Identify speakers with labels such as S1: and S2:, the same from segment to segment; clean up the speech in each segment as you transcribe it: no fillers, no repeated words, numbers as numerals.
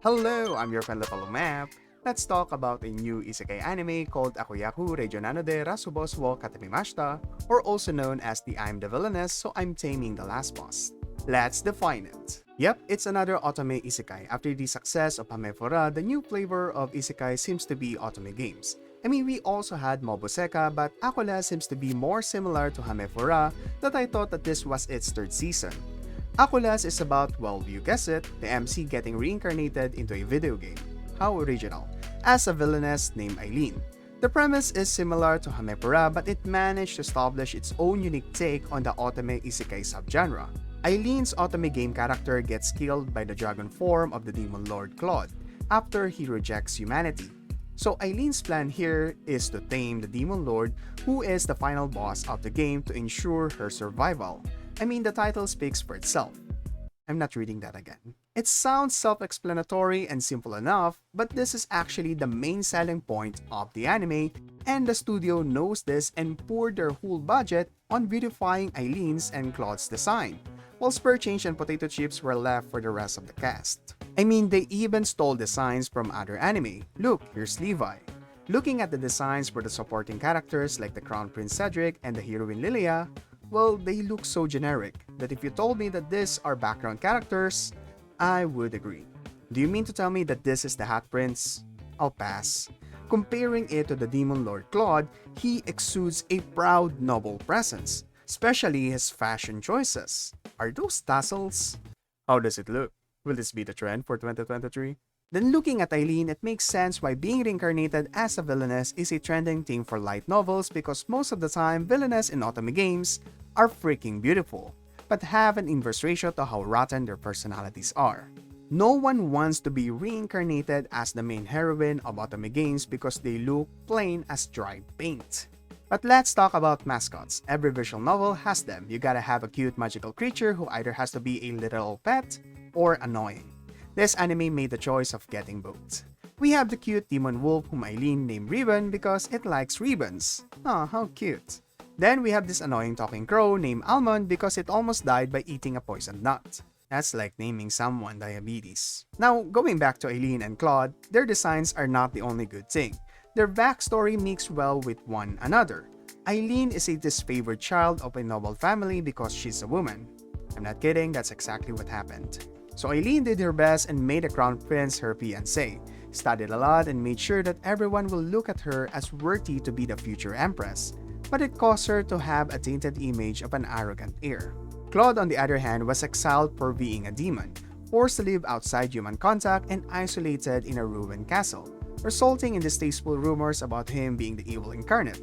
S1: Hello, I'm your friend Map. Let's talk about a new isekai anime called Akuyaku Regionano de Rasubos wo Katamimashita, or also known as the I'm the Villainess, so I'm Taming the Last Boss. Let's define it. Yep, it's another otome isekai. After the success of Hamefura, the new flavor of isekai seems to be otome games. I mean, we also had Moboseka, but Akola seems to be more similar to Hamefura that I thought that this was its third season. Akulas is about, well, you guess it, the MC getting reincarnated into a video game. How original. As a villainess named Eileen. The premise is similar to Hamepura, but it managed to establish its own unique take on the otome isekai subgenre. Eileen's otome game character gets killed by the dragon form of the demon lord Claude after he rejects humanity. So Eileen's plan here is to tame the demon lord, who is the final boss of the game, to ensure her survival. I mean, the title speaks for itself. I'm not reading that again. It sounds self-explanatory and simple enough, but this is actually the main selling point of the anime, and the studio knows this and poured their whole budget on beautifying Eileen's and Claude's design, while Spur Change and Potato Chips were left for the rest of the cast. I mean, they even stole designs from other anime. Look, here's Levi. Looking at the designs for the supporting characters like the Crown Prince Cedric and the heroine Lilia, well, they look so generic that if you told me that these are background characters, I would agree. Do you mean to tell me that this is the Hat Prince? I'll pass. Comparing it to the Demon Lord Claude, he exudes a proud, noble presence, especially his fashion choices. Are those tassels? How does it look? Will this be the trend for 2023? Then looking at Eileen, it makes sense why being reincarnated as a villainess is a trending theme for light novels, because most of the time, villainess in otome games are freaking beautiful, but have an inverse ratio to how rotten their personalities are. No one wants to be reincarnated as the main heroine of otome games because they look plain as dried paint. But let's talk about mascots. Every visual novel has them. You gotta have a cute magical creature who either has to be a literal pet or annoying. This anime made the choice of getting both. We have the cute demon wolf whom Eileen named Ribbon because it likes ribbons. Aw, how cute. Then we have this annoying talking crow named Almond because it almost died by eating a poisoned nut. That's like naming someone diabetes. Now, going back to Eileen and Claude, their designs are not the only good thing. Their backstory mixed well with one another. Eileen is a disfavored child of a noble family because she's a woman. I'm not kidding, that's exactly what happened. So Eileen did her best and made the crown prince her fiancé, studied a lot and made sure that everyone will look at her as worthy to be the future empress, but it caused her to have a tainted image of an arrogant heir. Claude, on the other hand, was exiled for being a demon, forced to live outside human contact and isolated in a ruined castle, resulting in distasteful rumors about him being the evil incarnate.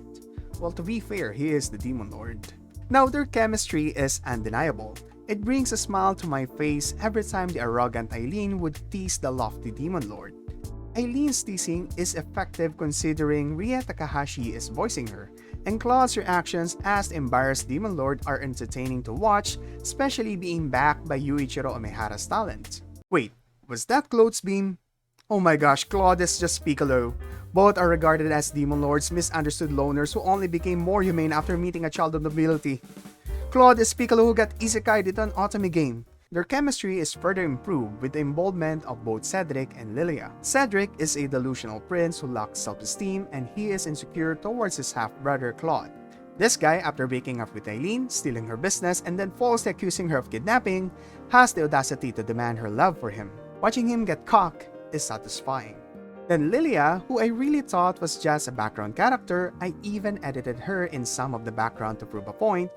S1: Well, to be fair, he is the demon lord. Now, their chemistry is undeniable. It brings a smile to my face every time the arrogant Eileen would tease the lofty demon lord. Eileen's teasing is effective considering Rie Takahashi is voicing her, and Claude's reactions as the embarrassed demon lord are entertaining to watch, especially being backed by Yuichiro Omehara's talent. Wait, was that Claude's beam? Oh my gosh, Claude is just Piccolo. Both are regarded as demon lords, misunderstood loners who only became more humane after meeting a child of nobility. Claude is Piccolo who got isekai'd into an otome game. Their chemistry is further improved with the involvement of both Cedric and Lilia. Cedric is a delusional prince who lacks self-esteem, and he is insecure towards his half-brother Claude. This guy, after breaking up with Eileen, stealing her business, and then falsely accusing her of kidnapping, has the audacity to demand her love for him. Watching him get cock is satisfying. Then Lilia, who I really thought was just a background character, I even edited her in some of the background to prove a point,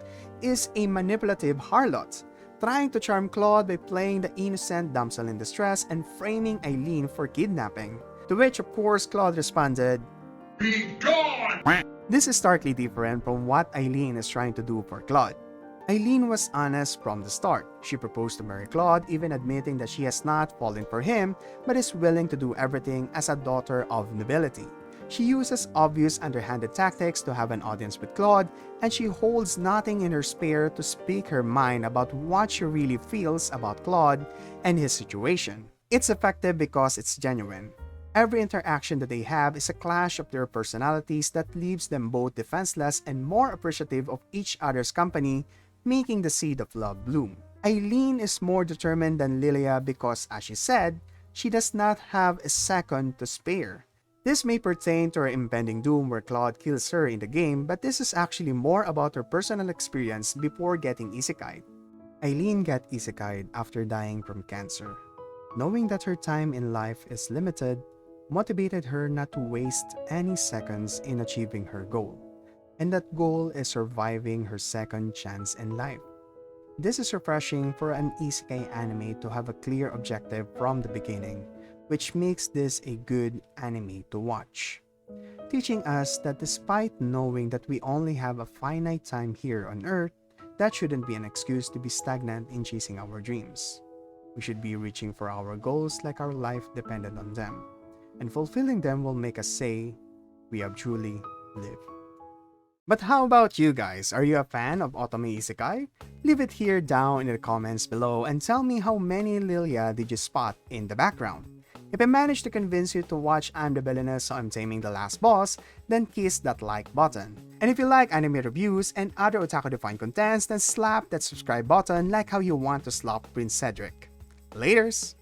S1: is a manipulative harlot, trying to charm Claude by playing the innocent damsel in distress and framing Eileen for kidnapping. To which, of course, Claude responded, "Be gone!" This is starkly different from what Eileen is trying to do for Claude. Eileen was honest from the start. She proposed to marry Claude, even admitting that she has not fallen for him, but is willing to do everything as a daughter of nobility. She uses obvious underhanded tactics to have an audience with Claude, and she holds nothing in her spare to speak her mind about what she really feels about Claude and his situation. It's effective because it's genuine. Every interaction that they have is a clash of their personalities that leaves them both defenseless and more appreciative of each other's company, making the seed of love bloom. Eileen is more determined than Lilia because, as she said, she does not have a second to spare. This may pertain to her impending doom where Claude kills her in the game, but this is actually more about her personal experience before getting isekai'd. Eileen got isekai'd after dying from cancer. Knowing that her time in life is limited, motivated her not to waste any seconds in achieving her goal. And that goal is surviving her second chance in life. This is refreshing for an isekai anime to have a clear objective from the beginning, which makes this a good anime to watch. Teaching us that despite knowing that we only have a finite time here on Earth, that shouldn't be an excuse to be stagnant in chasing our dreams. We should be reaching for our goals like our life depended on them, and fulfilling them will make us say, we have truly lived. But how about you guys? Are you a fan of Otome Isekai? Leave it here down in the comments below and tell me how many Lilia did you spot in the background. If I managed to convince you to watch I'm the Villainess So I'm Taming the Last Boss, then kiss that like button. And if you like anime reviews and other otaku-defined contents, then slap that subscribe button like how you want to slap Prince Cedric. Laters!